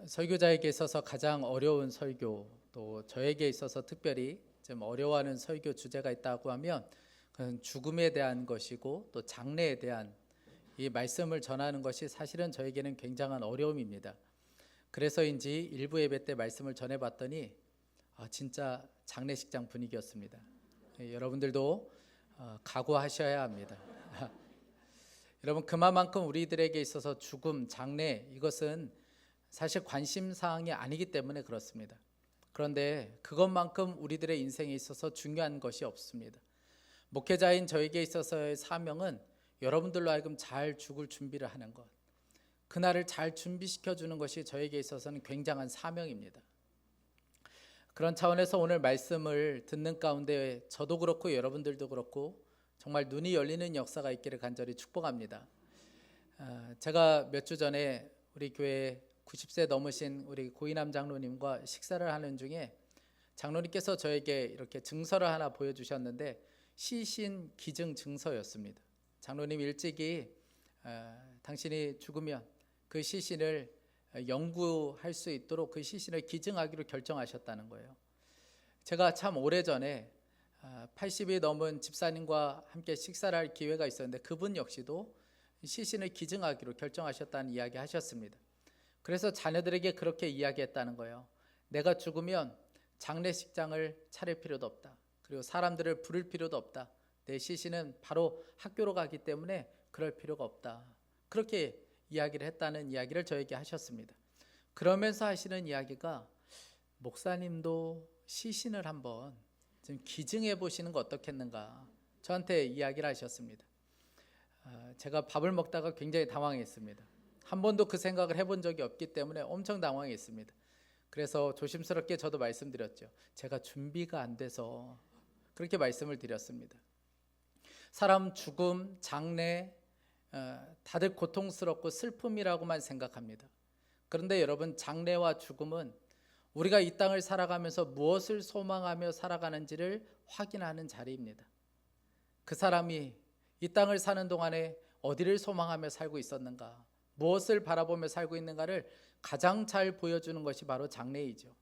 설교자에게 있어서 가장 어려운 설교, 또 저에게 있어서 특별히 좀 어려워하는 설교 주제가 있다고 하면 그건 죽음에 대한 것이고 또 장래에 대한 이 말씀을 전하는 것이 사실은 저에게는 굉장한 어려움입니다. 그래서인지 일부 예배 때 말씀을 전해봤더니 진짜 장례식장 분위기였습니다. 여러분들도 각오하셔야 합니다. 여러분, 그만큼 우리들에게 있어서 죽음, 장래, 이것은 사실 관심사항이 아니기 때문에 그렇습니다. 그런데 그것만큼 우리들의 인생에 있어서 중요한 것이 없습니다. 목회자인 저에게 있어서의 사명은 여러분들로 하여금 잘 죽을 준비를 하는 것, 그날을 잘 준비시켜 주는 것이 저에게 있어서는 굉장한 사명입니다. 그런 차원에서 오늘 말씀을 듣는 가운데 저도 그렇고 여러분들도 그렇고 정말 눈이 열리는 역사가 있기를 간절히 축복합니다. 제가 몇 주 전에 우리 교회 90세 넘으신 우리 고이남 장로님과 식사를 하는 중에 장로님께서 저에게 이렇게 증서를 하나 보여주셨는데 시신 기증 증서였습니다. 장로님이 일찍이 당신이 죽으면 그 시신을 연구할 수 있도록 그 시신을 기증하기로 결정하셨다는 거예요. 제가 참 오래전에 80이 넘은 집사님과 함께 식사를 할 기회가 있었는데 그분 역시도 시신을 기증하기로 결정하셨다는 이야기 하셨습니다. 그래서 자녀들에게 그렇게 이야기했다는 거예요. 내가 죽으면 장례식장을 차릴 필요도 없다. 그리고 사람들을 부를 필요도 없다. 내 시신은 바로 학교로 가기 때문에 그럴 필요가 없다. 그렇게 이야기를 했다는 이야기를 저에게 하셨습니다. 그러면서 하시는 이야기가 목사님도 시신을 한번 좀 기증해 보시는 거 어떻겠는가 저한테 이야기를 하셨습니다. 제가 밥을 먹다가 굉장히 당황했습니다. 한 번도 그 생각을 해본 적이 없기 때문에 엄청 당황했습니다. 그래서 조심스럽게 저도 말씀드렸죠. 제가 준비가 안 돼서 그렇게 말씀을 드렸습니다. 사람 죽음, 장례 다들 고통스럽고 슬픔이라고만 생각합니다. 그런데 여러분, 장례와 죽음은 우리가 이 땅을 살아가면서 무엇을 소망하며 살아가는지를 확인하는 자리입니다. 그 사람이 이 땅을 사는 동안에 어디를 소망하며 살고 있었는가, 무엇을 바라보며 살고 있는가를 가장 잘 보여주는 것이 바로 장례이죠.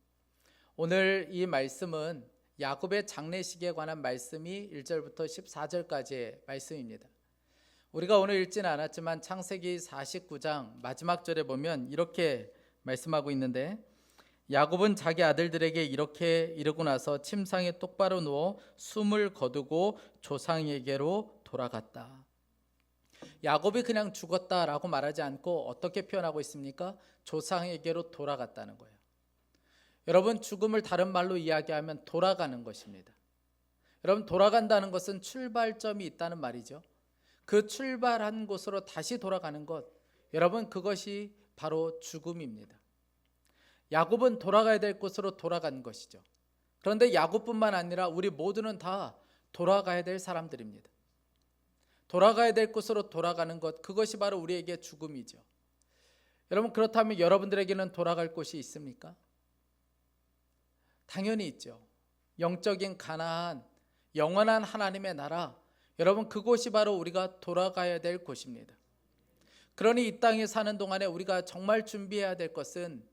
오늘 이 말씀은 야곱의 장례식에 관한 말씀이 1절부터 14절까지의 말씀입니다. 우리가 오늘 읽지는 않았지만 창세기 49장 마지막 절에 보면 이렇게 말씀하고 있는데, 야곱은 자기 아들들에게 이렇게 이르고 나서 침상에 똑바로 누워 숨을 거두고 조상에게로 돌아갔다. 야곱이 그냥 죽었다라고 말하지 않고 어떻게 표현하고 있습니까? 조상에게로 돌아갔다는 거예요. 여러분, 죽음을 다른 말로 이야기하면 돌아가는 것입니다. 여러분, 돌아간다는 것은 출발점이 있다는 말이죠. 그 출발한 곳으로 다시 돌아가는 것, 여러분, 그것이 바로 죽음입니다. 야곱은 돌아가야 될 곳으로 돌아간 것이죠. 그런데 야곱뿐만 아니라 우리 모두는 다 돌아가야 될 사람들입니다. 돌아가야 될 곳으로 돌아가는 것, 그것이 바로 우리에게 죽음이죠. 여러분, 그렇다면 여러분들에게는 돌아갈 곳이 있습니까? 당연히 있죠. 영적인 가나안, 영원한 하나님의 나라, 여러분, 그곳이 바로 우리가 돌아가야 될 곳입니다. 그러니 이 땅에 사는 동안에 우리가 정말 준비해야 될 것은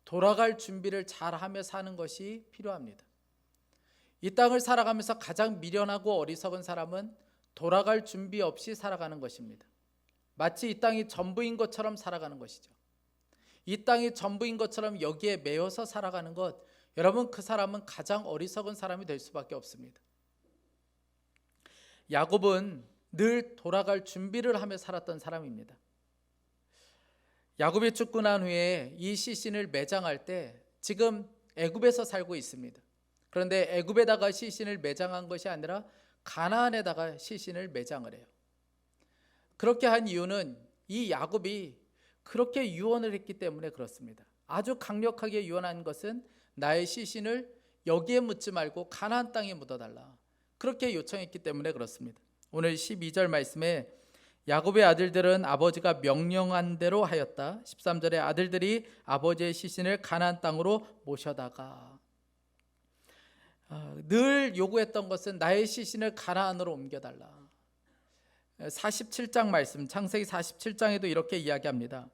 돌아갈 준비를 잘하며 사는 것이 필요합니다. 이 땅을 살아가면서 가장 미련하고 어리석은 사람은 돌아갈 준비 없이 살아가는 것입니다. 마치 이 땅이 전부인 것처럼 살아가는 것이죠. 이 땅이 전부인 것처럼 여기에 매여서 살아가는 것, 여러분, 그 사람은 가장 어리석은 사람이 될 수밖에 없습니다. 야곱은 늘 돌아갈 준비를 하며 살았던 사람입니다. 야곱이 죽고 난 후에 이 시신을 매장할 때 지금 애굽에서 살고 있습니다. 그런데 애굽에다가 시신을 매장한 것이 아니라 가나안에다가 시신을 매장을 해요. 그렇게 한 이유는 이 야곱이 그렇게 유언을 했기 때문에 그렇습니다. 아주 강력하게 유언한 것은 나의 시신을 여기에 묻지 말고 가나안 땅에 묻어달라, 그렇게 요청했기 때문에 그렇습니다. 오늘 12절 말씀에 야곱의 아들들은 아버지가 명령한 대로 하였다. 13절에 아들들이 아버지의 시신을 가나안 땅으로 모셔다가, 늘 요구했던 것은 나의 시신을 가나안으로 옮겨달라. 47장 말씀, 창세기 47장에도 이렇게 이야기합니다.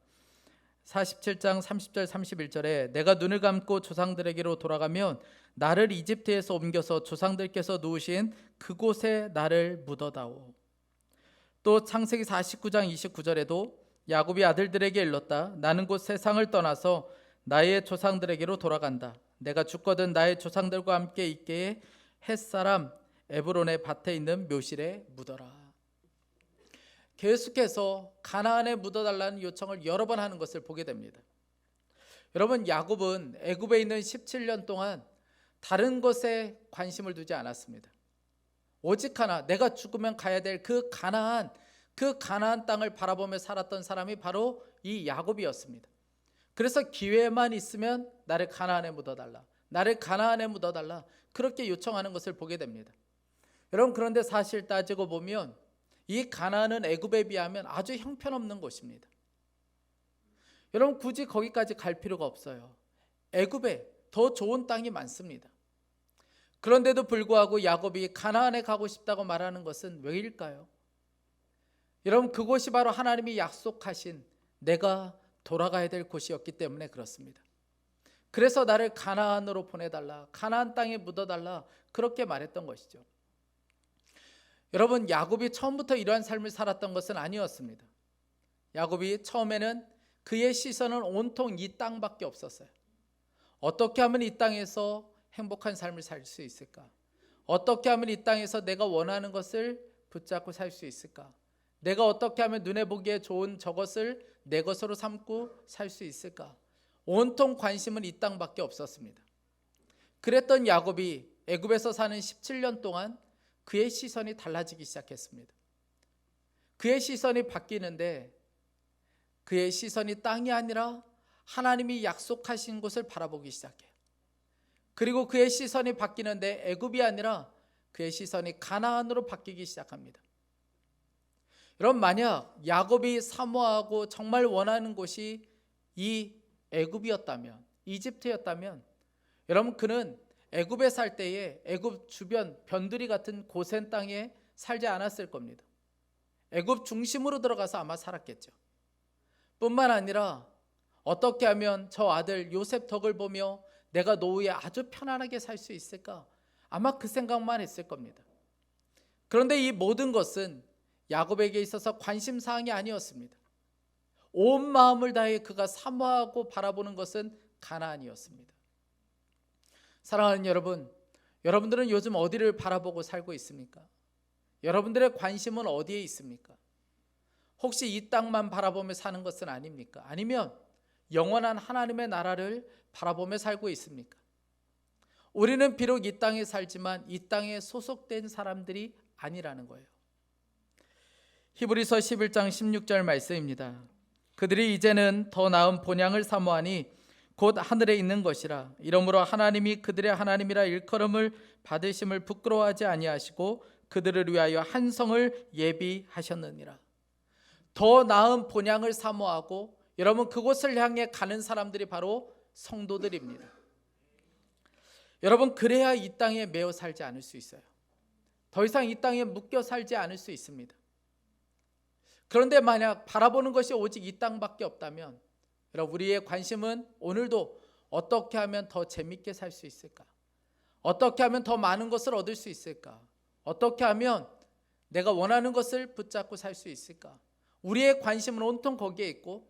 47장 30절 31절에 내가 눈을 감고 조상들에게로 돌아가면 나를 이집트에서 옮겨서 조상들께서 누우신 그곳에 나를 묻어다오. 또 창세기 49장 29절에도 야곱이 아들들에게 일렀다. 나는 곧 세상을 떠나서 나의 조상들에게로 돌아간다. 내가 죽거든 나의 조상들과 함께 있게 햇사람 에브론의 밭에 있는 묘실에 묻어라. 계속해서 가나안에 묻어달라는 요청을 여러 번 하는 것을 보게 됩니다. 여러분, 야곱은 애굽에 있는 17년 동안 다른 것에 관심을 두지 않았습니다. 오직 하나, 내가 죽으면 가야 될 그 가나안 땅을 바라보며 살았던 사람이 바로 이 야곱이었습니다. 그래서 기회만 있으면 나를 가나안에 묻어달라, 나를 가나안에 묻어달라, 그렇게 요청하는 것을 보게 됩니다. 여러분, 그런데 사실 따지고 보면 이 가나안은 애굽에 비하면 아주 형편없는 곳입니다. 여러분, 굳이 거기까지 갈 필요가 없어요. 애굽에 더 좋은 땅이 많습니다. 그런데도 불구하고 야곱이 가나안에 가고 싶다고 말하는 것은 왜일까요? 여러분, 그곳이 바로 하나님이 약속하신 내가 돌아가야 될 곳이었기 때문에 그렇습니다. 그래서 나를 가나안으로 보내달라, 가나안 땅에 묻어달라, 그렇게 말했던 것이죠. 여러분, 야곱이 처음부터 이러한 삶을 살았던 것은 아니었습니다. 야곱이 처음에는 그의 시선은 온통 이 땅밖에 없었어요. 어떻게 하면 이 땅에서 행복한 삶을 살 수 있을까? 어떻게 하면 이 땅에서 내가 원하는 것을 붙잡고 살 수 있을까? 내가 어떻게 하면 눈에 보기에 좋은 저것을 내 것으로 삼고 살 수 있을까? 온통 관심은 이 땅밖에 없었습니다. 그랬던 야곱이 애굽에서 사는 17년 동안 그의 시선이 달라지기 시작했습니다. 그의 시선이 바뀌는데 그의 시선이 땅이 아니라 하나님이 약속하신 곳을 바라보기 시작해요. 그리고 그의 시선이 바뀌는데 애굽이 아니라 그의 시선이 가나안으로 바뀌기 시작합니다. 여러분, 만약 야곱이 사모하고 정말 원하는 곳이 이 애굽이었다면, 이집트였다면, 여러분, 그는 애굽에 살 때에 애굽 주변 변두리 같은 고센 땅에 살지 않았을 겁니다. 애굽 중심으로 들어가서 아마 살았겠죠. 뿐만 아니라 어떻게 하면 저 아들 요셉 덕을 보며 내가 노후에 아주 편안하게 살 수 있을까? 아마 그 생각만 했을 겁니다. 그런데 이 모든 것은 야곱에게 있어서 관심사항이 아니었습니다. 온 마음을 다해 그가 사모하고 바라보는 것은 가나안이었습니다. 사랑하는 여러분, 여러분들은 요즘 어디를 바라보고 살고 있습니까? 여러분들의 관심은 어디에 있습니까? 혹시 이 땅만 바라보며 사는 것은 아닙니까? 아니면 영원한 하나님의 나라를 바라보며 살고 있습니까? 우리는 비록 이 땅에 살지만 이 땅에 소속된 사람들이 아니라는 거예요. 히브리서 11장 16절 말씀입니다. 그들이 이제는 더 나은 본향을 사모하니 곧 하늘에 있는 것이라. 이러므로 하나님이 그들의 하나님이라 일컬음을 받으심을 부끄러워하지 아니하시고 그들을 위하여 한 성을 예비하셨느니라. 더 나은 본향을 사모하고 여러분, 그곳을 향해 가는 사람들이 바로 성도들입니다. 여러분, 그래야 이 땅에 매여 살지 않을 수 있어요. 더 이상 이 땅에 묶여 살지 않을 수 있습니다. 그런데 만약 바라보는 것이 오직 이 땅밖에 없다면 여러분, 우리의 관심은 오늘도 어떻게 하면 더 재밌게 살 수 있을까? 어떻게 하면 더 많은 것을 얻을 수 있을까? 어떻게 하면 내가 원하는 것을 붙잡고 살 수 있을까? 우리의 관심은 온통 거기에 있고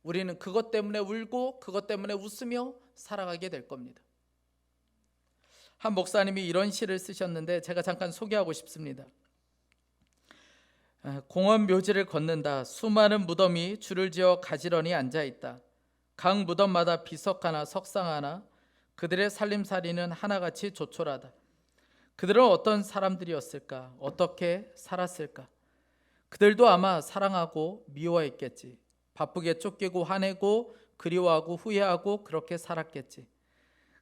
우리는 그것 때문에 울고 그것 때문에 웃으며 살아가게 될 겁니다. 한 목사님이 이런 시를 쓰셨는데 제가 잠깐 소개하고 싶습니다. 공원 묘지를 걷는다. 수많은 무덤이 줄을 지어 가지런히 앉아있다. 각 무덤마다 비석 하나, 석상 하나, 그들의 살림살이는 하나같이 조촐하다. 그들은 어떤 사람들이었을까? 어떻게 살았을까? 그들도 아마 사랑하고 미워했겠지. 바쁘게 쫓기고 화내고 그리워하고 후회하고 그렇게 살았겠지.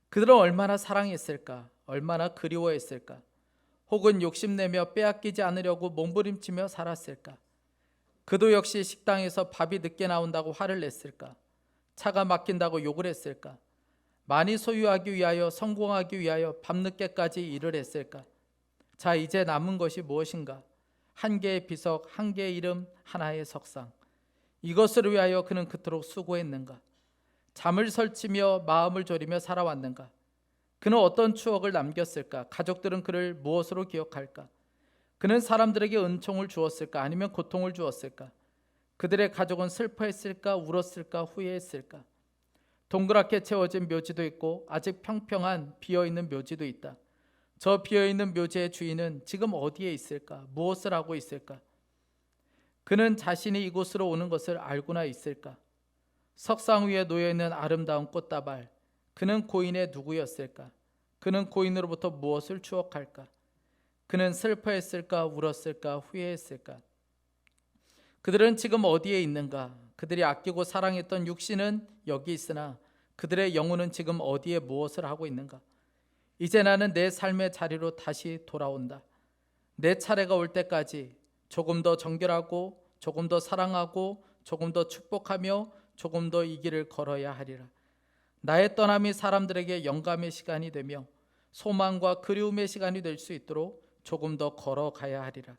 그들은 얼마나 사랑했을까? 얼마나 그리워했을까? 혹은 욕심내며 빼앗기지 않으려고 몸부림치며 살았을까? 그도 역시 식당에서 밥이 늦게 나온다고 화를 냈을까? 차가 막힌다고 욕을 했을까? 많이 소유하기 위하여, 성공하기 위하여 밤늦게까지 일을 했을까? 자, 이제 남은 것이 무엇인가? 한 개의 비석, 한 개의 이름, 하나의 석상. 이것을 위하여 그는 그토록 수고했는가? 잠을 설치며 마음을 졸이며 살아왔는가? 그는 어떤 추억을 남겼을까? 가족들은 그를 무엇으로 기억할까? 그는 사람들에게 은총을 주었을까? 아니면 고통을 주었을까? 그들의 가족은 슬퍼했을까? 울었을까? 후회했을까? 동그랗게 채워진 묘지도 있고 아직 평평한 비어있는 묘지도 있다. 저 비어있는 묘지의 주인은 지금 어디에 있을까? 무엇을 하고 있을까? 그는 자신이 이곳으로 오는 것을 알고나 있을까? 석상 위에 놓여있는 아름다운 꽃다발, 그는 고인의 누구였을까? 그는 고인으로부터 무엇을 추억할까? 그는 슬퍼했을까? 울었을까? 후회했을까? 그들은 지금 어디에 있는가? 그들이 아끼고 사랑했던 육신은 여기 있으나 그들의 영혼은 지금 어디에 무엇을 하고 있는가? 이제 나는 내 삶의 자리로 다시 돌아온다. 내 차례가 올 때까지 조금 더 정결하고 조금 더 사랑하고 조금 더 축복하며 조금 더 이 길을 걸어야 하리라. 나의 떠남이 사람들에게 영감의 시간이 되며 소망과 그리움의 시간이 될 수 있도록 조금 더 걸어가야 하리라.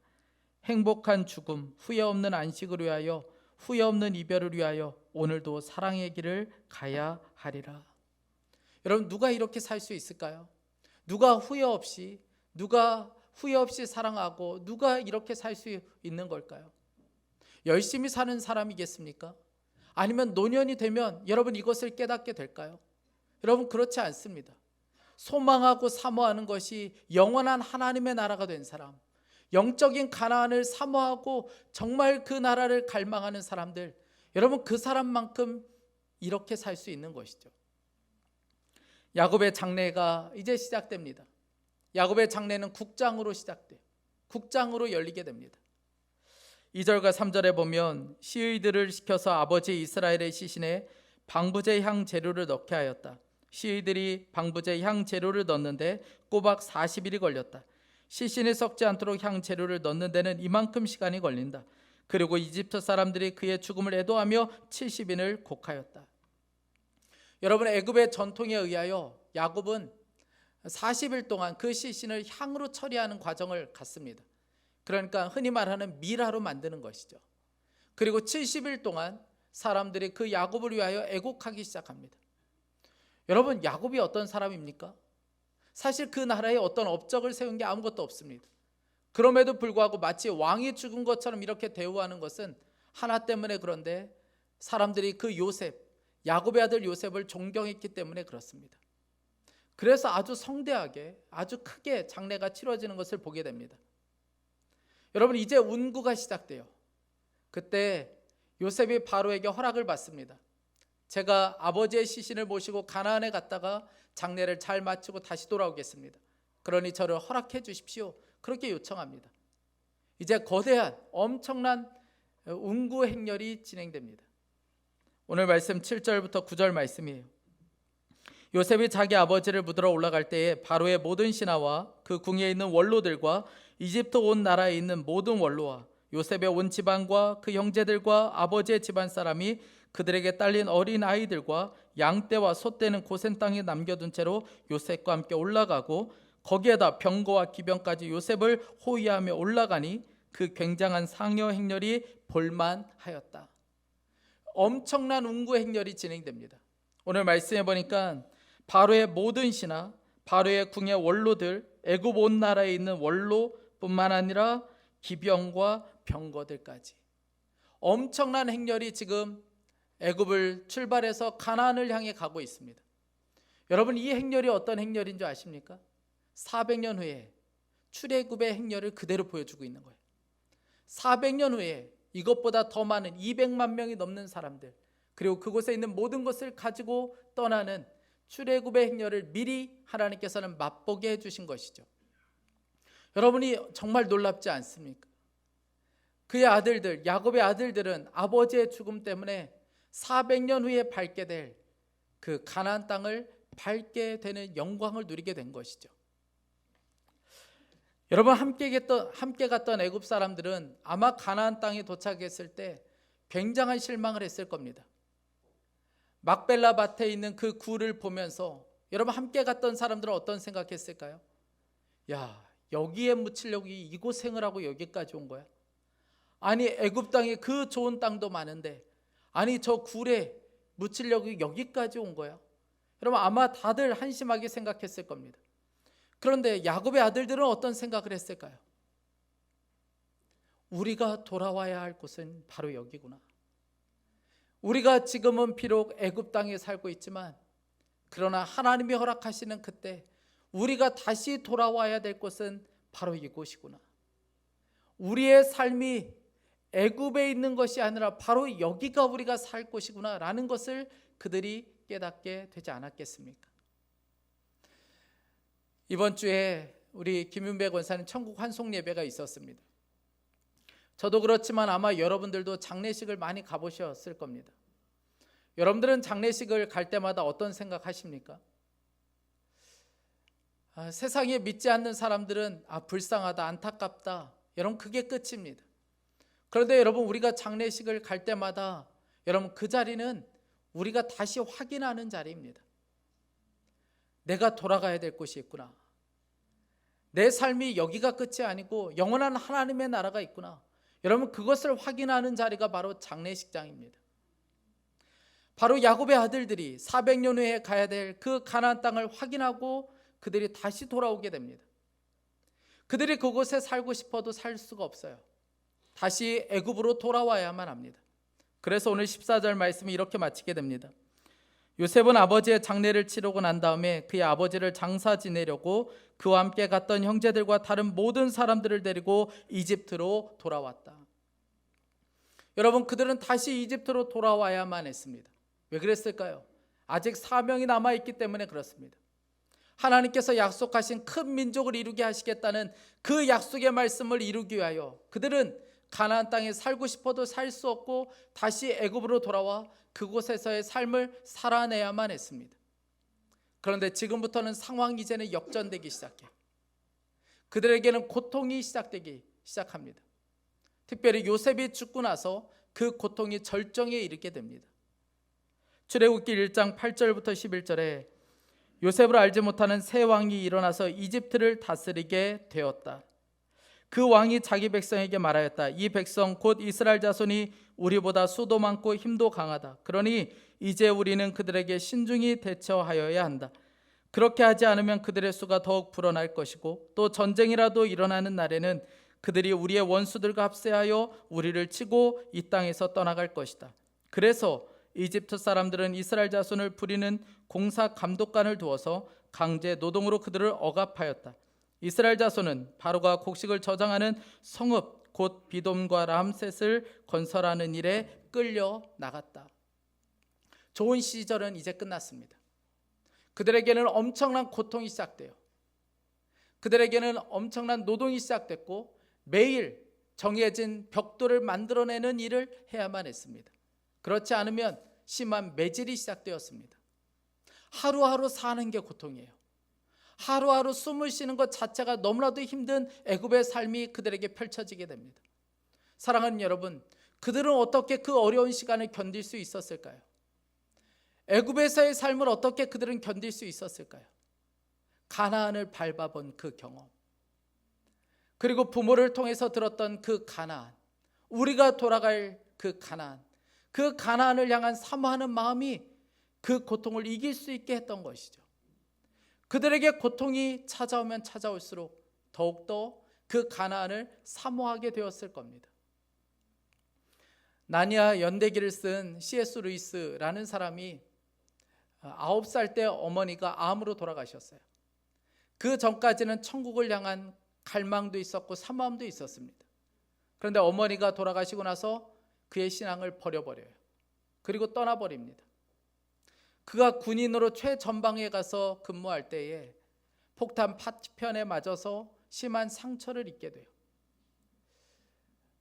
행복한 죽음, 후회 없는 안식을 위하여, 후회 없는 이별을 위하여 오늘도 사랑의 길을 가야 하리라. 여러분, 누가 이렇게 살 수 있을까요? 누가 후회 없이 사랑하고 누가 이렇게 살 수 있는 걸까요? 열심히 사는 사람이겠습니까? 아니면 노년이 되면 여러분 이것을 깨닫게 될까요? 여러분, 그렇지 않습니다. 소망하고 사모하는 것이 영원한 하나님의 나라가 된 사람, 영적인 가나안을 사모하고 정말 그 나라를 갈망하는 사람들, 여러분 그 사람만큼 이렇게 살 수 있는 것이죠. 야곱의 장례가 이제 시작됩니다. 야곱의 장례는 국장으로 시작돼요. 국장으로 열리게 됩니다. 2절과 3절에 보면 시의들을 시켜서 아버지 이스라엘의 시신에 방부제 향 재료를 넣게 하였다. 시의들이 방부제 향 재료를 넣는데 꼬박 40일이 걸렸다. 시신이 썩지 않도록 향 재료를 넣는 데는 이만큼 시간이 걸린다. 그리고 이집트 사람들이 그의 죽음을 애도하며 70인을 곡하였다. 여러분, 애굽의 전통에 의하여 야곱은 40일 동안 그 시신을 향으로 처리하는 과정을 갖습니다. 그러니까 흔히 말하는 미라로 만드는 것이죠. 그리고 70일 동안 사람들이 그 야곱을 위하여 애곡하기 시작합니다. 여러분, 야곱이 어떤 사람입니까? 사실 그 나라에 어떤 업적을 세운 게 아무것도 없습니다. 그럼에도 불구하고 마치 왕이 죽은 것처럼 이렇게 대우하는 것은 하나 때문에 그런데 사람들이 그 요셉, 야곱의 아들 요셉을 존경했기 때문에 그렇습니다. 그래서 아주 성대하게, 아주 크게 장례가 치러지는 것을 보게 됩니다. 여러분, 이제 운구가 시작돼요. 그때 요셉이 바로에게 허락을 받습니다. 제가 아버지의 시신을 모시고 가나안에 갔다가 장례를 잘 마치고 다시 돌아오겠습니다. 그러니 저를 허락해 주십시오. 그렇게 요청합니다. 이제 거대한 엄청난 운구 행렬이 진행됩니다. 오늘 말씀 7절부터 9절 말씀이에요. 요셉이 자기 아버지를 묻으러 올라갈 때에 바로의 모든 신하와 그 궁에 있는 원로들과 이집트 온 나라에 있는 모든 원로와 요셉의 온 집안과 그 형제들과 아버지의 집안 사람이 그들에게 딸린 어린 아이들과 양떼와 소떼는 고센 땅에 남겨둔 채로 요셉과 함께 올라가고 거기에다 병거와 기병까지 요셉을 호위하며 올라가니 그 굉장한 상여 행렬이 볼만하였다. 엄청난 운구 행렬이 진행됩니다. 오늘 말씀해 보니까 바로의 모든 신하, 바로의 궁의 원로들, 애굽 온 나라에 있는 원로뿐만 아니라 기병과 병거들까지 엄청난 행렬이 지금 애굽을 출발해서 가나안을 향해 가고 있습니다. 여러분, 이 행렬이 어떤 행렬인 줄 아십니까? 400년 후에 출애굽의 행렬을 그대로 보여주고 있는 거예요. 400년 후에 이것보다 더 많은 200만 명이 넘는 사람들, 그리고 그곳에 있는 모든 것을 가지고 떠나는 출애굽의 행렬을 미리 하나님께서는 맛보게 해주신 것이죠. 여러분이 정말 놀랍지 않습니까? 그의 아들들, 야곱의 아들들은 아버지의 죽음 때문에 400년 후에 밟게 될 그 가나안 땅을 밟게 되는 영광을 누리게 된 것이죠. 여러분, 함께 갔던 애굽 사람들은 아마 가나안 땅에 도착했을 때 굉장한 실망을 했을 겁니다. 막벨라 밭에 있는 그 굴을 보면서 여러분, 함께 갔던 사람들은 어떤 생각했을까요? 야, 여기에 묻히려고 이 고생을 하고 여기까지 온 거야? 아니, 애굽 땅에 그 좋은 땅도 많은데 아니 저 굴에 묻히려고 여기까지 온 거야? 여러분 아마 다들 한심하게 생각했을 겁니다. 그런데 야곱의 아들들은 어떤 생각을 했을까요? 우리가 돌아와야 할 곳은 바로 여기구나. 우리가 지금은 비록 애굽 땅에 살고 있지만 그러나 하나님이 허락하시는 그때 우리가 다시 돌아와야 될 곳은 바로 이곳이구나. 우리의 삶이 애굽에 있는 것이 아니라 바로 여기가 우리가 살 곳이구나 라는 것을 그들이 깨닫게 되지 않았겠습니까? 이번 주에 우리 김윤배 권사님 천국 환송 예배가 있었습니다. 저도 그렇지만 아마 여러분들도 장례식을 많이 가보셨을 겁니다. 여러분들은 장례식을 갈 때마다 어떤 생각하십니까? 세상에 믿지 않는 사람들은 불쌍하다, 안타깝다, 여러분 그게 끝입니다. 그런데 여러분 우리가 장례식을 갈 때마다 여러분 그 자리는 우리가 다시 확인하는 자리입니다. 내가 돌아가야 될 곳이 있구나. 내 삶이 여기가 끝이 아니고 영원한 하나님의 나라가 있구나. 여러분 그것을 확인하는 자리가 바로 장례식장입니다. 바로 야곱의 아들들이 400년 후에 가야 될 그 가나안 땅을 확인하고 그들이 다시 돌아오게 됩니다. 그들이 그곳에 살고 싶어도 살 수가 없어요. 다시 애굽으로 돌아와야만 합니다. 그래서 오늘 14절 말씀이 이렇게 마치게 됩니다. 요셉은 아버지의 장례를 치르고 난 다음에 그의 아버지를 장사 지내려고 그와 함께 갔던 형제들과 다른 모든 사람들을 데리고 이집트로 돌아왔다. 여러분 그들은 다시 이집트로 돌아와야만 했습니다. 왜 그랬을까요? 아직 사명이 남아있기 때문에 그렇습니다. 하나님께서 약속하신 큰 민족을 이루게 하시겠다는 그 약속의 말씀을 이루기 위하여 그들은 가나안 땅에 살고 싶어도 살 수 없고 다시 애굽으로 돌아와 그곳에서의 삶을 살아내야만 했습니다. 그런데 지금부터는 상황이 이제는 역전되기 시작해요. 그들에게는 고통이 시작합니다. 특별히 요셉이 죽고 나서 그 고통이 절정에 이르게 됩니다. 출애굽기 1장 8절부터 11절에 요셉을 알지 못하는 새 왕이 일어나서 이집트를 다스리게 되었다. 그 왕이 자기 백성에게 말하였다. 이 백성 곧 이스라엘 자손이 우리보다 수도 많고 힘도 강하다. 그러니 이제 우리는 그들에게 신중히 대처하여야 한다. 그렇게 하지 않으면 그들의 수가 더욱 불어날 것이고 또 전쟁이라도 일어나는 날에는 그들이 우리의 원수들과 합세하여 우리를 치고 이 땅에서 떠나갈 것이다. 그래서 이집트 사람들은 이스라엘 자손을 부리는 공사 감독관을 두어서 강제 노동으로 그들을 억압하였다. 이스라엘 자손은 바로가 곡식을 저장하는 성읍 곧 비돔과 람셋을 건설하는 일에 끌려 나갔다. 좋은 시절은 이제 끝났습니다. 그들에게는 엄청난 고통이 시작돼요. 그들에게는 엄청난 노동이 시작됐고 매일 정해진 벽돌을 만들어내는 일을 해야만 했습니다. 그렇지 않으면 심한 매질이 시작되었습니다. 하루하루 사는 게 고통이에요. 하루하루 숨을 쉬는 것 자체가 너무나도 힘든 애굽의 삶이 그들에게 펼쳐지게 됩니다. 사랑하는 여러분, 그들은 어떻게 그 어려운 시간을 견딜 수 있었을까요? 애굽에서의 삶을 어떻게 그들은 견딜 수 있었을까요? 가나안을 밟아본 그 경험, 그리고 부모를 통해서 들었던 그 가나안, 우리가 돌아갈 그 가나안을 향한 사모하는 마음이 그 고통을 이길 수 있게 했던 것이죠. 그들에게 고통이 찾아오면 찾아올수록 더욱더 그 가나안을 사모하게 되었을 겁니다. 나니아 연대기를 쓴 C.S. 루이스라는 사람이 9살 때 어머니가 암으로 돌아가셨어요. 그 전까지는 천국을 향한 갈망도 있었고 사모함도 있었습니다. 그런데 어머니가 돌아가시고 나서 그의 신앙을 버려버려요. 그리고 떠나버립니다. 그가 군인으로 최전방에 가서 근무할 때에 폭탄 파편에 맞아서 심한 상처를 입게 돼요.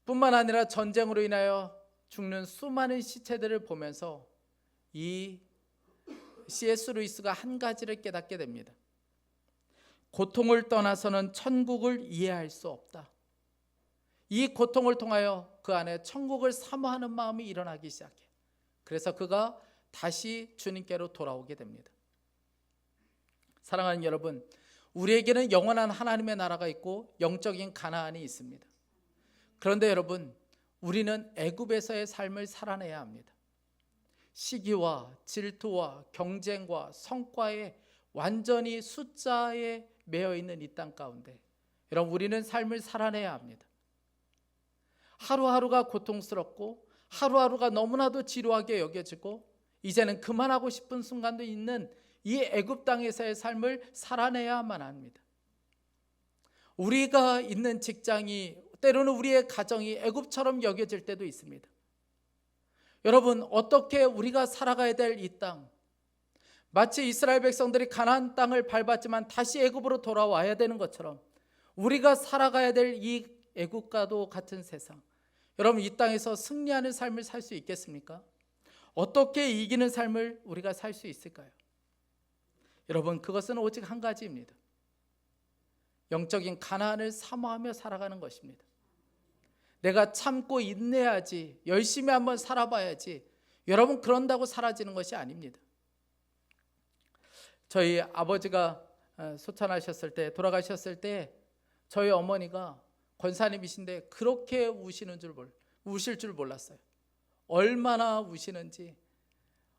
뿐만 아니라 전쟁으로 인하여 죽는 수많은 시체들을 보면서 이 C.S. 루이스가 한 가지를 깨닫게 됩니다. 고통을 떠나서는 천국을 이해할 수 없다. 이 고통을 통하여 그 안에 천국을 사모하는 마음이 일어나기 시작해요. 그래서 그가 다시 주님께로 돌아오게 됩니다. 사랑하는 여러분, 우리에게는 영원한 하나님의 나라가 있고 영적인 가나안이 있습니다. 그런데 여러분, 우리는 애굽에서의 삶을 살아내야 합니다. 시기와 질투와 경쟁과 성과에 완전히 숫자에 매여 있는 이 땅 가운데 여러분, 우리는 삶을 살아내야 합니다. 하루하루가 고통스럽고 하루하루가 너무나도 지루하게 여겨지고 이제는 그만하고 싶은 순간도 있는 이 애굽 땅에서의 삶을 살아내야만 합니다. 우리가 있는 직장이, 때로는 우리의 가정이 애굽처럼 여겨질 때도 있습니다. 여러분, 어떻게 우리가 살아가야 될 이 땅, 마치 이스라엘 백성들이 가나안 땅을 밟았지만 다시 애굽으로 돌아와야 되는 것처럼 우리가 살아가야 될 이 애굽과도 같은 세상, 여러분, 이 땅에서 승리하는 삶을 살 수 있겠습니까? 어떻게 이기는 삶을 우리가 살 수 있을까요? 여러분, 그것은 오직 한 가지입니다. 영적인 가나안을 사모하며 살아가는 것입니다. 내가 참고 인내해야지, 열심히 한번 살아봐야지, 여러분, 그런다고 사라지는 것이 아닙니다. 저희 아버지가 소천하셨을 때, 돌아가셨을 때 저희 어머니가 권사님이신데 그렇게 우실 줄 몰랐어요. 얼마나 우시는지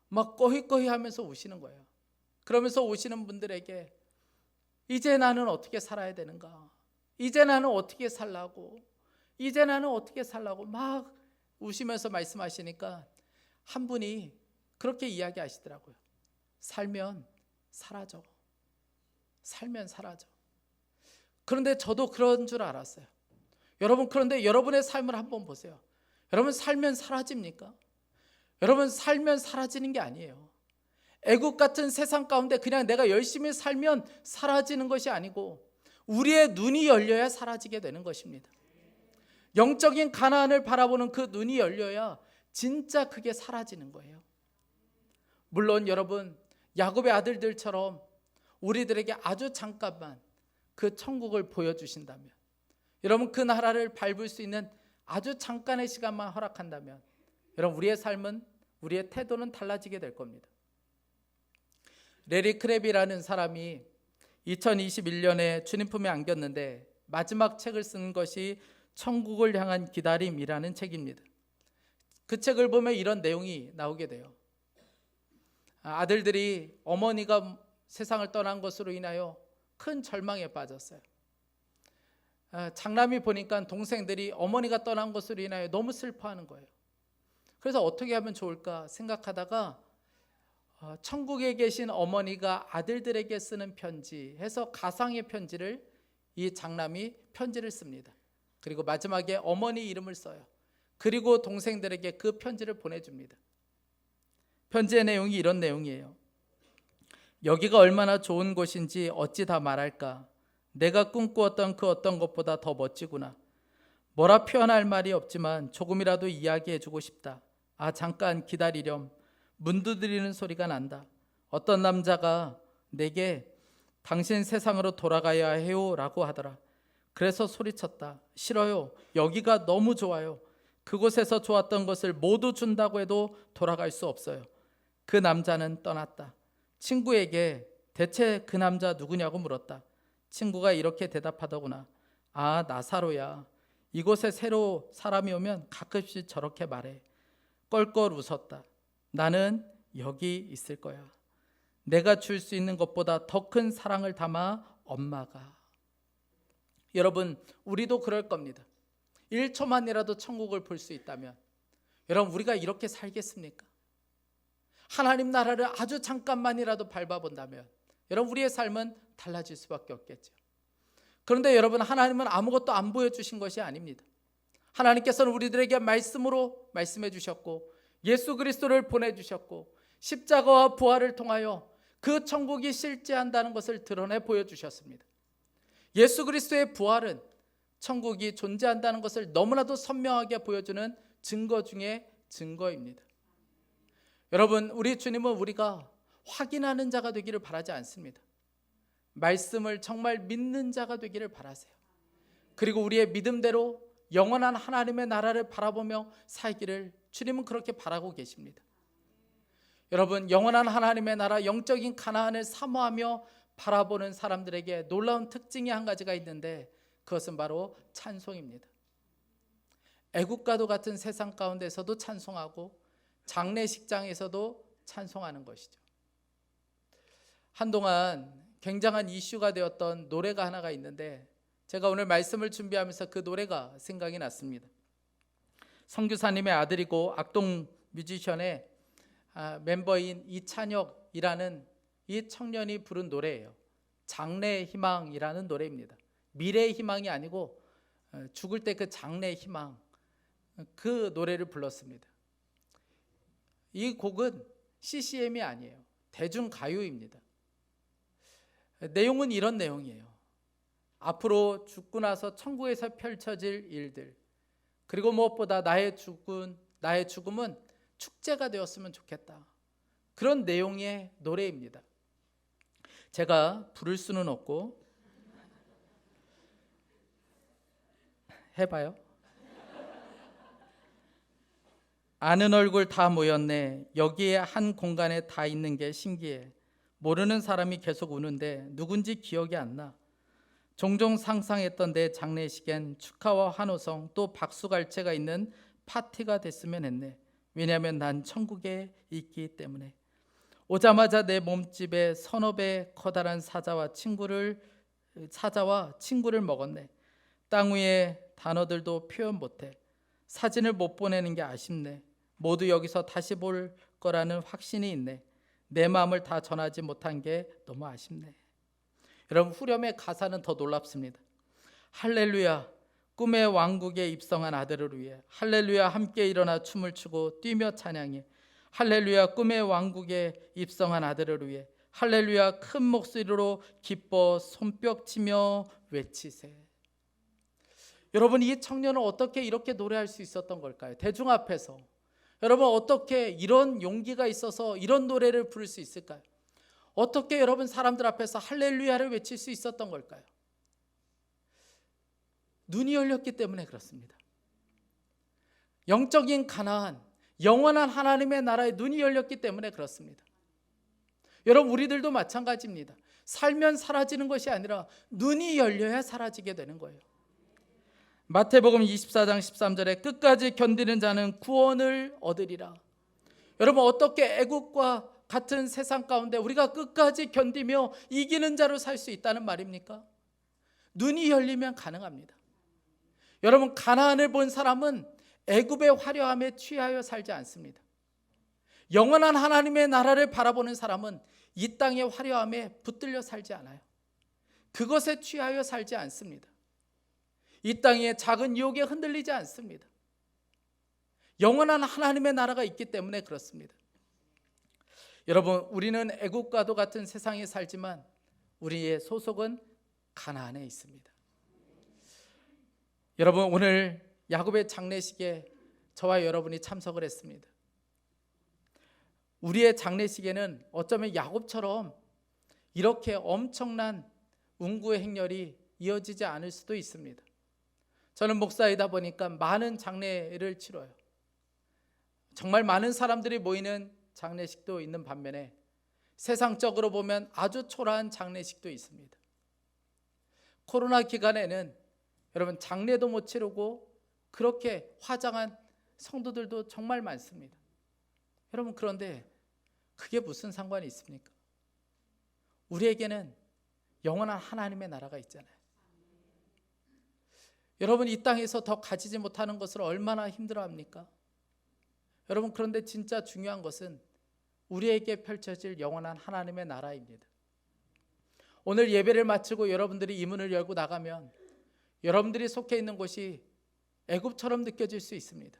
막 꺼히꺼히 하면서 우시는 거예요. 그러면서 오시는 분들에게 이제 나는 어떻게 살아야 되는가, 이제 나는 어떻게 살라고, 이제 나는 어떻게 살라고 막 우시면서 말씀하시니까 한 분이 그렇게 이야기하시더라고요. 살면 사라져. 살면 사라져. 그런데 저도 그런 줄 알았어요. 여러분, 그런데 여러분의 삶을 한번 보세요. 여러분, 살면 사라집니까? 여러분, 살면 사라지는 게 아니에요. 애국 같은 세상 가운데 그냥 내가 열심히 살면 사라지는 것이 아니고 우리의 눈이 열려야 사라지게 되는 것입니다. 영적인 가나안을 바라보는 그 눈이 열려야 진짜 그게 사라지는 거예요. 물론 여러분, 야곱의 아들들처럼 우리들에게 아주 잠깐만 그 천국을 보여주신다면, 여러분, 그 나라를 밟을 수 있는 아주 잠깐의 시간만 허락한다면 여러분, 우리의 삶은, 우리의 태도는 달라지게 될 겁니다. 레리 크랩이라는 사람이 2021년에 주님 품에 안겼는데 마지막 책을 쓴 것이 천국을 향한 기다림이라는 책입니다. 그 책을 보면 이런 내용이 나오게 돼요. 아들들이 어머니가 세상을 떠난 것으로 인하여 큰 절망에 빠졌어요. 장남이 보니까 동생들이 어머니가 떠난 것으로 인하여 너무 슬퍼하는 거예요. 그래서 어떻게 하면 좋을까 생각하다가 천국에 계신 어머니가 아들들에게 쓰는 편지 해서 가상의 편지를, 이 장남이 편지를 씁니다. 그리고 마지막에 어머니 이름을 써요. 그리고 동생들에게 그 편지를 보내줍니다. 편지의 내용이 이런 내용이에요. 여기가 얼마나 좋은 곳인지 어찌 다 말할까. 내가 꿈꾸었던 그 어떤 것보다 더 멋지구나. 뭐라 표현할 말이 없지만 조금이라도 이야기해주고 싶다. 아, 잠깐 기다리렴. 문 두드리는 소리가 난다. 어떤 남자가 내게 당신 세상으로 돌아가야 해요 라고 하더라. 그래서 소리쳤다. 싫어요. 여기가 너무 좋아요. 그곳에서 좋았던 것을 모두 준다고 해도 돌아갈 수 없어요. 그 남자는 떠났다. 친구에게 대체 그 남자 누구냐고 물었다. 친구가 이렇게 대답하더구나. 아, 나사로야. 이곳에 새로 사람이 오면 가끔씩 저렇게 말해. 껄껄 웃었다. 나는 여기 있을 거야. 내가 줄 수 있는 것보다 더 큰 사랑을 담아 엄마가. 여러분, 우리도 그럴 겁니다. 1초만이라도 천국을 볼 수 있다면 여러분, 우리가 이렇게 살겠습니까? 하나님 나라를 아주 잠깐만이라도 밟아본다면 여러분, 우리의 삶은 달라질 수밖에 없겠죠. 그런데 여러분, 하나님은 아무것도 안 보여주신 것이 아닙니다. 하나님께서는 우리들에게 말씀으로 말씀해 주셨고 예수 그리스도를 보내주셨고 십자가와 부활을 통하여 그 천국이 실제한다는 것을 드러내 보여주셨습니다. 예수 그리스도의 부활은 천국이 존재한다는 것을 너무나도 선명하게 보여주는 증거 중에 증거입니다. 여러분, 우리 주님은 우리가 확인하는 자가 되기를 바라지 않습니다. 말씀을 정말 믿는 자가 되기를 바라세요. 그리고 우리의 믿음대로 영원한 하나님의 나라를 바라보며 살기를 주님은 그렇게 바라고 계십니다. 여러분, 영원한 하나님의 나라, 영적인 가나안을 사모하며 바라보는 사람들에게 놀라운 특징이 한 가지가 있는데 그것은 바로 찬송입니다. 애국과도 같은 세상 가운데서도 찬송하고 장례식장에서도 찬송하는 것이죠. 한동안 굉장한 이슈가 되었던 노래가 하나가 있는데 제가 오늘 말씀을 준비하면서 그 노래가 생각이 났습니다. 선교사님의 아들이고 악동 뮤지션의 멤버인 이찬혁이라는 이 청년이 부른 노래예요. 장래의 희망이라는 노래입니다. 미래의 희망이 아니고 죽을 때 그 장래의 희망, 그 노래를 불렀습니다. 이 곡은 CCM이 아니에요. 대중가요입니다. 내용은 이런 내용이에요. 앞으로 죽고 나서 천국에서 펼쳐질 일들, 그리고 무엇보다 나의 죽음은 축제가 되었으면 좋겠다. 그런 내용의 노래입니다. 제가 부를 수는 없고 해봐요. 아는 얼굴 다 모였네. 여기에 한 공간에 다 있는 게 신기해. 모르는 사람이 계속 우는데 누군지 기억이 안 나. 종종 상상했던 내 장례식엔 축하와 환호성 또 박수갈채가 있는 파티가 됐으면 했네. 왜냐하면 난 천국에 있기 때문에. 오자마자 내 몸집에 서너 배 커다란 사자와 친구를 먹었네. 땅 위에 단어들도 표현 못해. 사진을 못 보내는 게 아쉽네. 모두 여기서 다시 볼 거라는 확신이 있네. 내 마음을 다 전하지 못한 게 너무 아쉽네. 여러분, 후렴의 가사는 더 놀랍습니다. 할렐루야, 꿈의 왕국에 입성한 아들을 위해. 할렐루야, 함께 일어나 춤을 추고 뛰며 찬양해. 할렐루야, 꿈의 왕국에 입성한 아들을 위해. 할렐루야, 큰 목소리로 기뻐 손뼉치며 외치세. 여러분, 이 청년은 어떻게 이렇게 노래할 수 있었던 걸까요? 대중 앞에서. 여러분, 어떻게 이런 용기가 있어서 이런 노래를 부를 수 있을까요? 어떻게 여러분 사람들 앞에서 할렐루야를 외칠 수 있었던 걸까요? 눈이 열렸기 때문에 그렇습니다. 영적인 가나안, 영원한 하나님의 나라에 눈이 열렸기 때문에 그렇습니다. 여러분, 우리들도 마찬가지입니다. 살면 사라지는 것이 아니라 눈이 열려야 사라지게 되는 거예요. 마태복음 24장 13절에 끝까지 견디는 자는 구원을 얻으리라. 여러분, 어떻게 애국과 같은 세상 가운데 우리가 끝까지 견디며 이기는 자로 살 수 있다는 말입니까? 눈이 열리면 가능합니다. 여러분, 가나안을 본 사람은 애굽의 화려함에 취하여 살지 않습니다. 영원한 하나님의 나라를 바라보는 사람은 이 땅의 화려함에 붙들려 살지 않아요. 그것에 취하여 살지 않습니다. 이 땅의 작은 유혹에 흔들리지 않습니다. 영원한 하나님의 나라가 있기 때문에 그렇습니다. 여러분, 우리는 애국과도 같은 세상에 살지만 우리의 소속은 가나안에 있습니다. 여러분, 오늘 야곱의 장례식에 저와 여러분이 참석을 했습니다. 우리의 장례식에는 어쩌면 야곱처럼 이렇게 엄청난 운구의 행렬이 이어지지 않을 수도 있습니다. 저는 목사이다 보니까 많은 장례를 치러요. 정말 많은 사람들이 모이는 장례식도 있는 반면에 세상적으로 보면 아주 초라한 장례식도 있습니다. 코로나 기간에는 여러분 장례도 못 치르고 그렇게 화장한 성도들도 정말 많습니다. 여러분, 그런데 그게 무슨 상관이 있습니까? 우리에게는 영원한 하나님의 나라가 있잖아요. 여러분, 이 땅에서 더 가지지 못하는 것을 얼마나 힘들어합니까? 여러분, 그런데 진짜 중요한 것은 우리에게 펼쳐질 영원한 하나님의 나라입니다. 오늘 예배를 마치고 여러분들이 이 문을 열고 나가면 여러분들이 속해 있는 곳이 애굽처럼 느껴질 수 있습니다.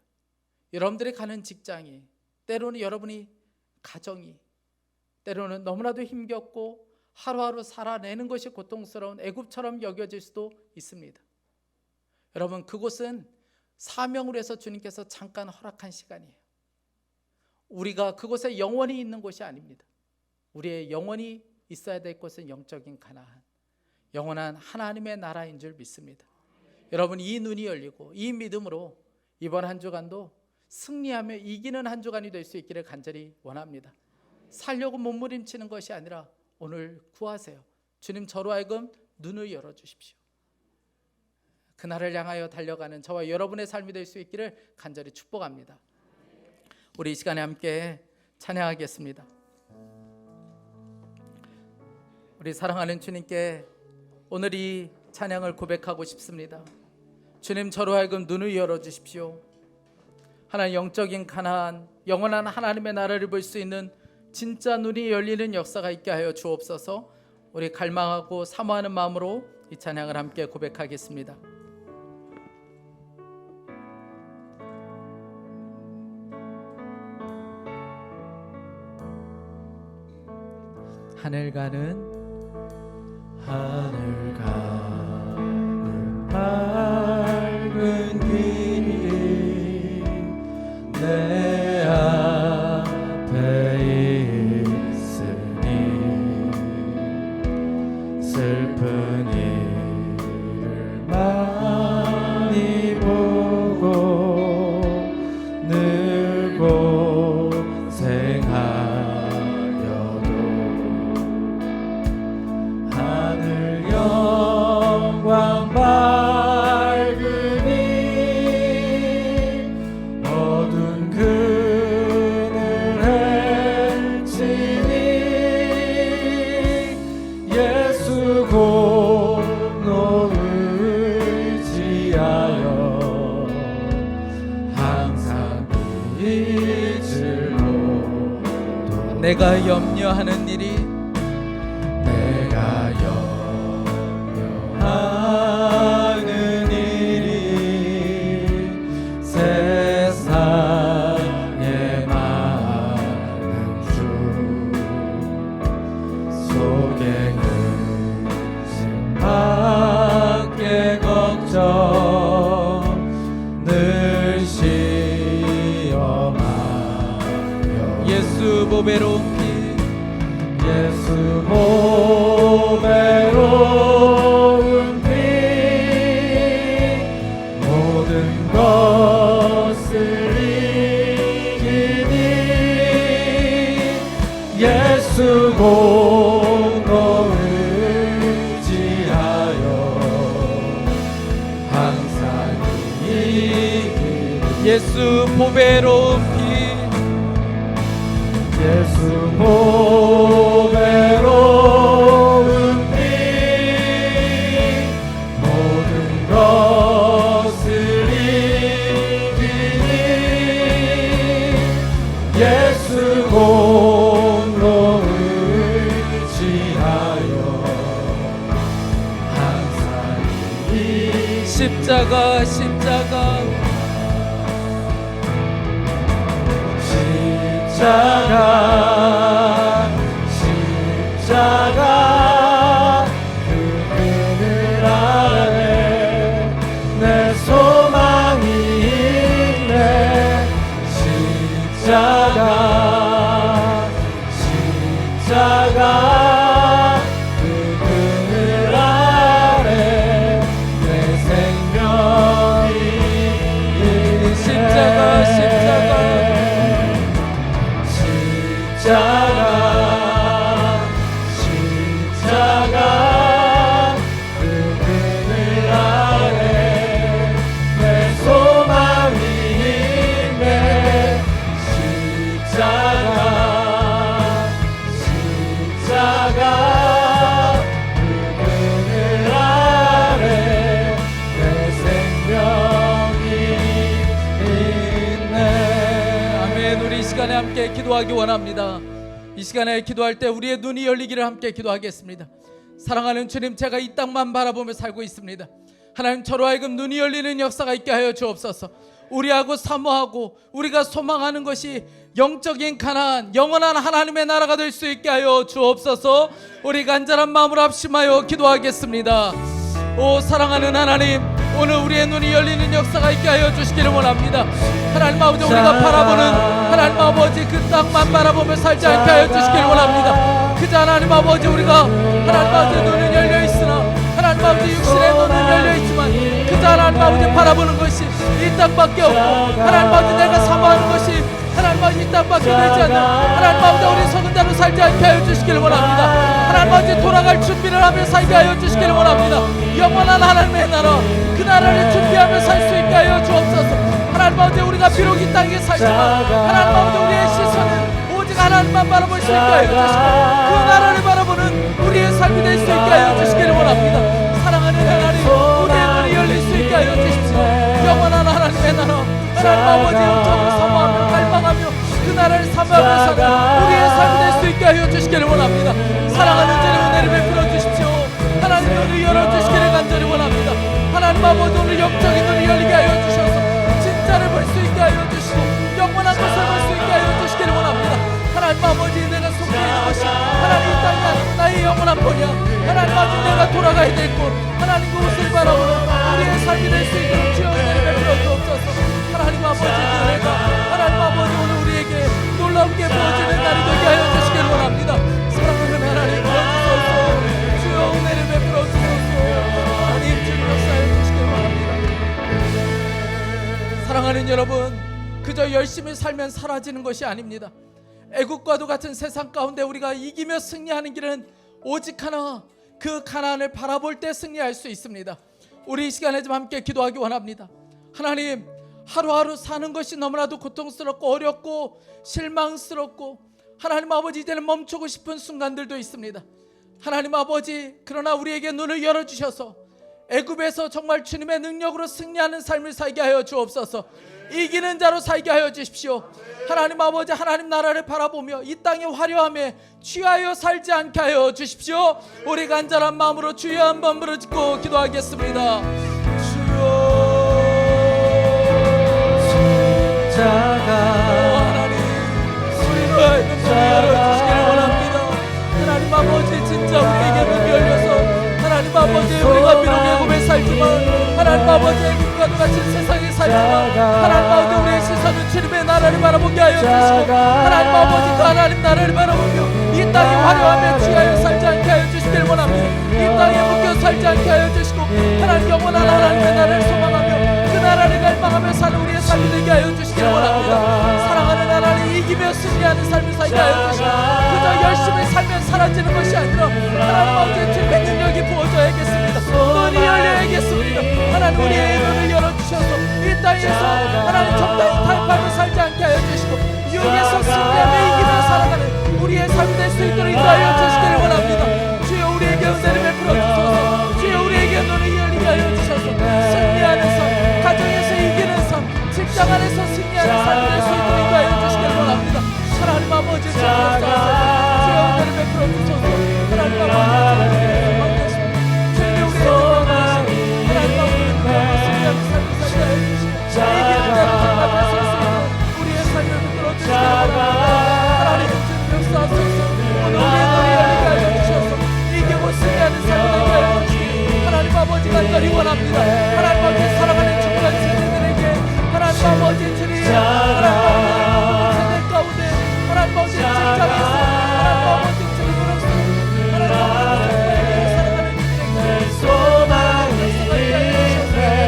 여러분들이 가는 직장이, 때로는 여러분이 가정이, 때로는 너무나도 힘겹고 하루하루 살아내는 것이 고통스러운 애굽처럼 여겨질 수도 있습니다. 여러분, 그곳은 사명으로 해서 주님께서 잠깐 허락한 시간이에요. 우리가 그곳에 영원히 있는 곳이 아닙니다. 우리의 영원히 있어야 될 곳은 영적인 가나안, 영원한 하나님의 나라인 줄 믿습니다. 여러분, 이 눈이 열리고 이 믿음으로 이번 한 주간도 승리하며 이기는 한 주간이 될 수 있기를 간절히 원합니다. 살려고 몸부림치는 것이 아니라 오늘 구하세요. 주님, 저로 하여금 눈을 열어주십시오. 그날을 향하여 달려가는 저와 여러분의 삶이 될 수 있기를 간절히 축복합니다. 우리 이 시간에 함께 찬양하겠습니다. 우리 사랑하는 주님께 오늘 이 찬양을 고백하고 싶습니다. 주님, 저로 하여금 눈을 열어주십시오. 하나님, 영적인 가나안, 영원한 하나님의 나라를 볼 수 있는 진짜 눈이 열리는 역사가 있게 하여 주옵소서. 우리 갈망하고 사모하는 마음으로 이 찬양을 함께 고백하겠습니다. 하늘 가는 밝은 길이 내 앞에 있으니 슬픈 일을 많이 보고 늘 고생하여도 하늘 영광 밝으니 어두운 그늘 헤치니 예수 공로 의지하여 항상 빛으로 내가 염려하는 일이 내가 염려하는 일이 세상에 많은 주 속에 근심 밖에 걱정 늘 시험하여 예수 보배로운 피 예수 보배로운 피 모든 것을 이기니 예수 공로 의지하여 항상 이기니 예수 보배로운 피 예수 보배로운 피 모든 것을 이기니 예수 공로 의지하여 항상 이기니 십자가 십자가 그 그늘 아래 내 소망이 있네 십자가 그 그늘 아래 내 생명이 있네 십자가 그 그늘 아래 내 소망이 있네 십자가 그 그늘 아래 내 생명이 있네. 아멘. 우리 이 시간에 함께 기도하기 원합니다. 이 시간에 기도할 때 우리의 눈이 열리기를 함께 기도하겠습니다. 사랑하는 주님, 제가 이 땅만 바라보며 살고 있습니다. 하나님, 저로 하여금 눈이 열리는 역사가 있게 하여 주옵소서. 우리하고 사모하고 우리가 소망하는 것이 영적인 가나안, 영원한 하나님의 나라가 될 수 있게 하여 주옵소서. 우리 간절한 마음으로 합심하여 기도하겠습니다. 오 사랑하는 하나님, 오늘 우리의 눈이 열리는 역사가 있게 하여 주시기를 원합니다. 하나님 아버지, 우리가 바라보는 하나님 아버지 그 땅만 바라보며 살지 않게 하여 주시기를 원합니다. 그저 하나님 아버지, 우리가 하나님 아버지 눈은 열려 있으나 하나님 아버지 육신의 눈은 열려 있지만 그저 하나님 아버지 바라보는 것이 이 땅밖에 없고 하나님 아버지 내가 사모하는 것이 하나님 아버지 이 땅밖에 되지 않는 하나님 아버지 우리 속은 자로 살지 않게 하여 주시기를 원합니다. 하나님 아버지 돌아갈 준비를 하며 살게 하여 주시기를 원합니다. 영원한 하나님의 나라, 그 나라를 준비하며 살 수 있게 하여 주옵소서. 하나님 아버지 우리가 비록 이 땅에 살지만 하나님 아버지 우리의 시선은 오직 하나님만 바라볼 수 있게 하여 주시고 그 나라를 바라보는 우리의 삶이 될 수 있게 하여 주시기를 원합니다. 사랑하는 하나님, 우리의 눈이 열릴 수 있게 하여 주십시오. 영원한 하나님의 나라, 하나님 아버지 영적으로 사모하며 갈망하며 그 나라를 사모하며 사는 우리의 삶이 될 수 있게 하여 주시기를 원합니다. 사랑하는 주님, 은혜를 베풀어 주십시오. 하나님 눈을 열어주시기를 간절히 원합니다. 하나님 아버지 오늘 영적인 눈을 열리게 하여 주셔서 진짜를 볼 수 있게 하여 주시고 영원한 것을 볼 수 있게 하여 주시기를 원합니다. 하나님 아버지 내가 속해 있는 것이 하나님 이 땅이 아니고 나의 영원한 본이야. 하나님 아버지 내가 돌아가야 될 곳 하나님 그곳을 바라보는 우리의 삶이 될 수 있도록 주여 은혜를 베풀어 주옵소서. 하나님 아버지 그 은혜가 하나님 아버지 오늘 우리에게 놀랍게 부어지는 날이 되게 하여 주시기를 원합니다. 사랑하는 하나님 부어주소서. 주여 은혜를 베풀어 주소서. 하나님 주님 역사해 주시기를 원합니다. 사랑하는 여러분, 그저 열심히 살면 사라지는 것이 아닙니다. 애국과도 같은 세상 가운데 우리가 이기며 승리하는 길은 오직 하나, 그 가나안을 바라볼 때 승리할 수 있습니다. 우리 이 시간에 좀 함께 기도하기 원합니다. 하나님, 하루하루 사는 것이 너무나도 고통스럽고 어렵고 실망스럽고 하나님 아버지 이제는 멈추고 싶은 순간들도 있습니다. 하나님 아버지, 그러나 우리에게 눈을 열어주셔서 애굽에서 정말 주님의 능력으로 승리하는 삶을 살게 하여 주옵소서. 이기는 자로 살게 하여 주십시오. 하나님 아버지, 하나님 나라를 바라보며 이 땅의 화려함에 취하여 살지 않게 하여 주십시오. 우리 간절한 마음으로 주여 한번 부르짖고 기도하겠습니다. 주여 하나님, 우리를 열어주시기를 원합니다. 하나님 아버지, 진짜 우리에게 눈이 열려서 하나님 아버지 우리가 비록 애굽에 살지만 하나님 아버지 애굽과도 같은 세상에 살지만 하나님 아버지 우리의 시선은 주님의 나라를 바라보게 하여 주시고 하나님 아버지 그 하나님 나라를 바라보며 이 땅의 화려함에 취하여 살지 않게 하여 주시기를 원합니다. 이 땅에 묶여 살지 않게 하여 주시고 하나님 영원한 하나님의 나라를 소망하며 그 나라를 갈망하며 사는 우리의 삶이 되게 하여 주시기를 원합니다. 사랑하는 하나님, 이기며 승리하는 삶을 살게 하여 주시고 그저 열심히 살면 사라지는 것이 아니라 하나님 아버지 주님의 능력이 부어져야겠습니다. 눈이 열려야겠습니다. 하나님 우리의 눈을 열어주셔서 이 땅에서 하나님 적당히 타협하며 살지 않게 하여 주시고 유혹에서 승리하며 이기며 살아가는 우리의 삶이 될 수 있도록 인도하여 주시기를 원합니다. 주여 우리에게 은혜를 베풀어 주소서. 주여 우리에게 눈을 열리게 하여 주셔서 승리하는 삶, 가정에서 이기는 삶, 직장 안에서 승리하는 삶이 될 수 있도록 인도하여 주시기를 원합니다. 하나님 아버지 주여 은혜를 베풀어 주소서. 하나님 아버지 간절히 원합니다. 하나님 아버지 사랑하는 중간 세대들에게 하나님 아버지 주님 하나님 세대 가운데 하나님 아버지 직장에서 하나님 아버지 주님으로서 하나님 아버지 사랑하는 이들에게 소망이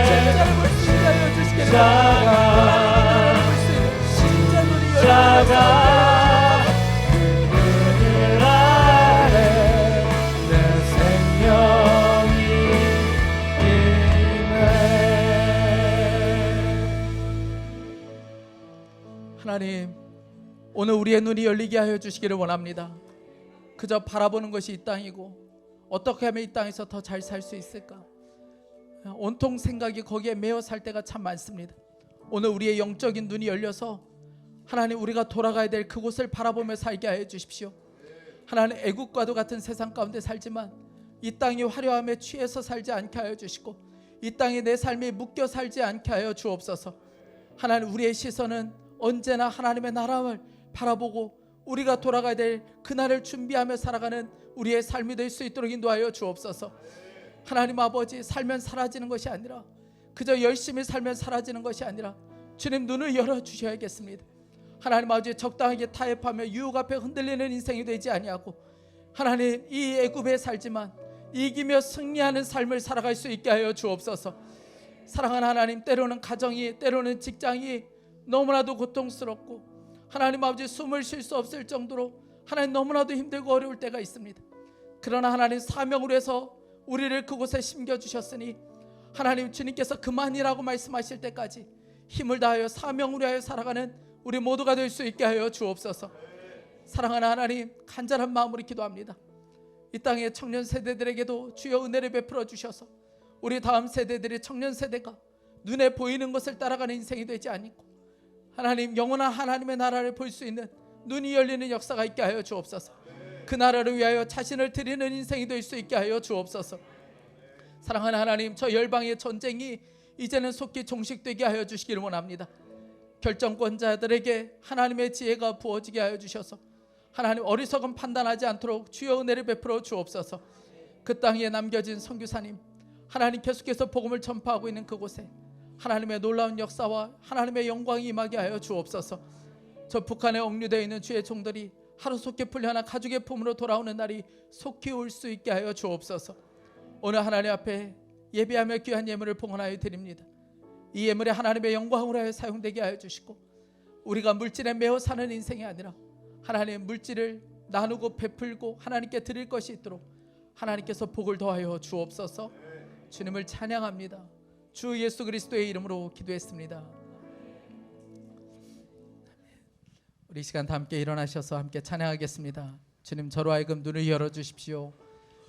진짜를 볼 수 있게 하여 주시기를 하나님 볼 수 있는 진짜 눈이 열려 하나님, 오늘 우리의 눈이 열리게 하여 주시기를 원합니다. 그저 바라보는 것이 이 땅이고 어떻게 하면 이 땅에서 더 잘 살 수 있을까, 온통 생각이 거기에 매여 살 때가 참 많습니다. 오늘 우리의 영적인 눈이 열려서 하나님 우리가 돌아가야 될 그곳을 바라보며 살게 하여 주십시오. 하나님 애국과도 같은 세상 가운데 살지만 이 땅이 화려함에 취해서 살지 않게 하여 주시고 이 땅에 내 삶이 묶여 살지 않게 하여 주옵소서. 하나님 우리의 시선은 언제나 하나님의 나라를 바라보고 우리가 돌아가야 될 그날을 준비하며 살아가는 우리의 삶이 될 수 있도록 인도하여 주옵소서. 하나님 아버지, 살면 사라지는 것이 아니라 그저 열심히 살면 사라지는 것이 아니라 주님 눈을 열어주셔야겠습니다. 하나님 아버지 적당하게 타협하며 유혹 앞에 흔들리는 인생이 되지 아니하고 하나님 이 애굽에 살지만 이기며 승리하는 삶을 살아갈 수 있게 하여 주옵소서. 사랑하는 하나님, 때로는 가정이 때로는 직장이 너무나도 고통스럽고 하나님 아버지 숨을 쉴 수 없을 정도로 하나님 너무나도 힘들고 어려울 때가 있습니다. 그러나 하나님 사명으로 해서 우리를 그곳에 심겨주셨으니 하나님 주님께서 그만이라고 말씀하실 때까지 힘을 다하여 사명을 위하여 살아가는 우리 모두가 될 수 있게 하여 주옵소서. 사랑하는 하나님, 간절한 마음으로 기도합니다. 이 땅의 청년 세대들에게도 주여 은혜를 베풀어 주셔서 우리 다음 세대들의 청년 세대가 눈에 보이는 것을 따라가는 인생이 되지 않고 하나님, 영원한 하나님의 나라를 볼 수 있는 눈이 열리는 역사가 있게 하여 주옵소서. 그 나라를 위하여 자신을 드리는 인생이 될 수 있게 하여 주옵소서. 사랑하는 하나님, 저 열방의 전쟁이 이제는 속히 종식되게 하여 주시기를 원합니다. 결정권자들에게 하나님의 지혜가 부어지게 하여 주셔서 하나님, 어리석은 판단하지 않도록 주여 은혜를 베풀어 주옵소서. 그 땅에 남겨진 선교사님, 하나님 계속해서 복음을 전파하고 있는 그곳에 하나님의 놀라운 역사와 하나님의 영광이 임하게 하여 주옵소서. 저 북한에 억류되어 있는 주의 종들이 하루속히 풀려나 가족의 품으로 돌아오는 날이 속히 올 수 있게 하여 주옵소서. 오늘 하나님 앞에 예배하며 귀한 예물을 봉헌하여 드립니다. 이 예물이 하나님의 영광으로 하여 사용되게 하여 주시고 우리가 물질에 매어 사는 인생이 아니라 하나님, 물질을 나누고 베풀고 하나님께 드릴 것이 있도록 하나님께서 복을 더하여 주옵소서. 주님을 찬양합니다. 주 예수 그리스도의 이름으로 기도했습니다. 우리 이 시간 다 함께 일어나셔서 함께 찬양하겠습니다. 주님, 저로 하여금 눈을 열어주십시오.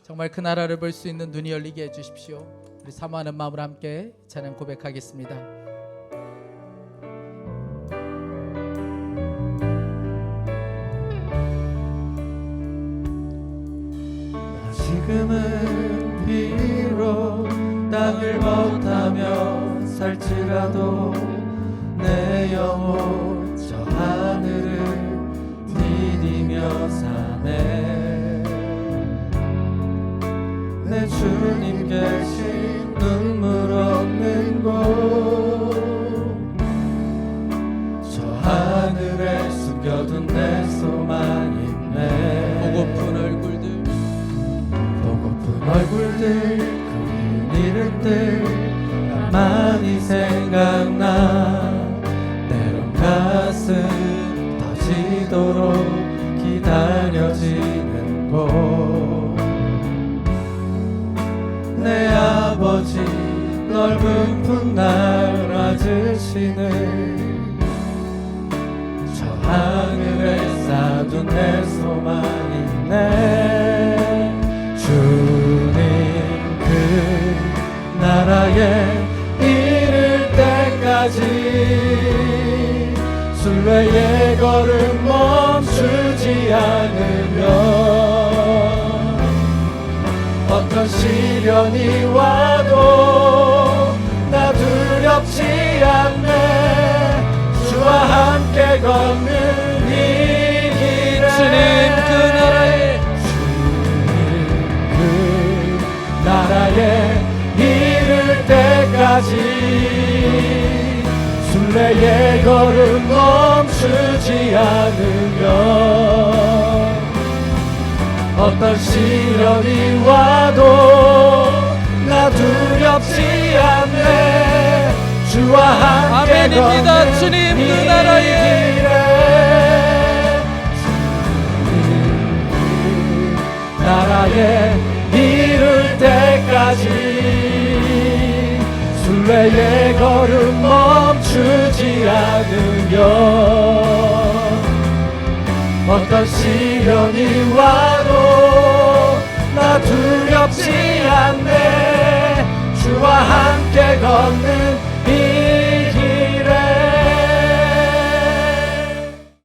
정말 그 나라를 볼 수 있는 눈이 열리게 해주십시오. 우리 사모하는 마음으로 함께 찬양 고백하겠습니다. 지금은 비록 땅을 못하며 살지라도 내 영혼 저 하늘을 디디며 사네. 내 주님 계신 눈물 없는 곳 저 하늘에 숨겨둔 내 소망 있네. 보고픈 얼굴들 그리운 이름들 많이 생각나. 때론 가슴 터지도록 기다려지는 곳 내 아버지 넓은 품 날아주시는 저 하늘에 쌓아둔 내 소망 있네. 주님 그 나라에 이를 때까지 순례의 걸음 멈추지 않으면 어떤 시련이 와도 나 두렵지 않네. 주와 함께 걷는 이 길에 주님 그 나라에 이를 때까지 순례의 걸음 멈추지 않으면 어떤 시련이 와도 나 두렵지 않네. 주와 함께 아멘입니다. 걷는 주님 이 그 나라에 길에 나라에 이룰 때까지 순례의 걸음 멈추지 않으면 어떤 시련이 와도 나 두렵지 않네. 주와 함께 걷는